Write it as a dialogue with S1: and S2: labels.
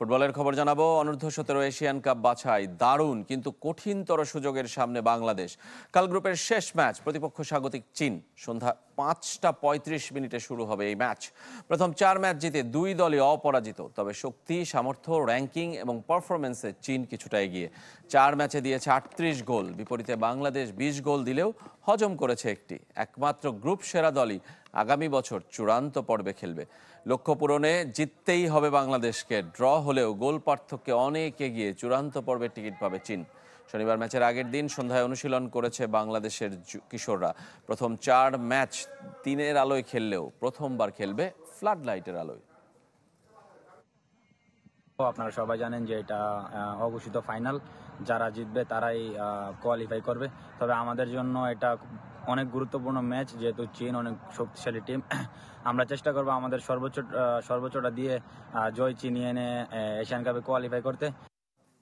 S1: ফুটবলের খবর জানাবো। অনূর্ধ্ব-17 এশিয়ান কাপ বাছাই দারুণ কিন্তু কঠিনতর সুযোগের সামনে বাংলাদেশ। কাল গ্রুপের শেষ ম্যাচ, প্রতিপক্ষ স্বাগতিক চীন। সন্ধ্যা 5টা 35 মিনিটে শুরু হবে এই ম্যাচ। প্রথম 4 ম্যাচ জিতে দুই দলই অপরাজিত, তবে শক্তি, সামর্থ্য, র্যাঙ্কিং এবং পারফরমেন্সে চীন কিছুটা এগিয়ে। 4 ম্যাচে দিয়েছে 38 গোল, বিপরীতে বাংলাদেশ 20 গোল দিলেও হজম করেছে একটি। একমাত্র গ্রুপ সেরা দলই আগামী বছর চূড়ান্ত পর্বে খেলবে। লক্ষ্য পূরণে জিততেই হবে বাংলাদেশকে। ড্র হলেও গোল পার্থক্যে অনেক এগিয়ে চূড়ান্ত পর্বের টিকিট পাবে চীন। শনিবার ম্যাচের আগের দিন সন্ধ্যায় অনুশীলন করেছে বাংলাদেশের কিশোররা। প্রথম 4 ম্যাচ দিনের আলোয় খেললেও প্রথমবার খেলবে ফ্লাড লাইটের আলোয়।
S2: আপনারা সবাই জানেন যে এটা অঘোষিত ফাইনাল, যারা জিতবে তারাই কোয়ালিফাই করবে। তবে আমাদের জন্য এটা অনেক গুরুত্বপূর্ণ ম্যাচ, যেহেতু চীন অনেক শক্তিশালী টিম। আমরা চেষ্টা করবো আমাদের সর্বোচ্চটা দিয়ে জয় চিনিয়ে এনে এশিয়ান কাপে কোয়ালিফাই করতে।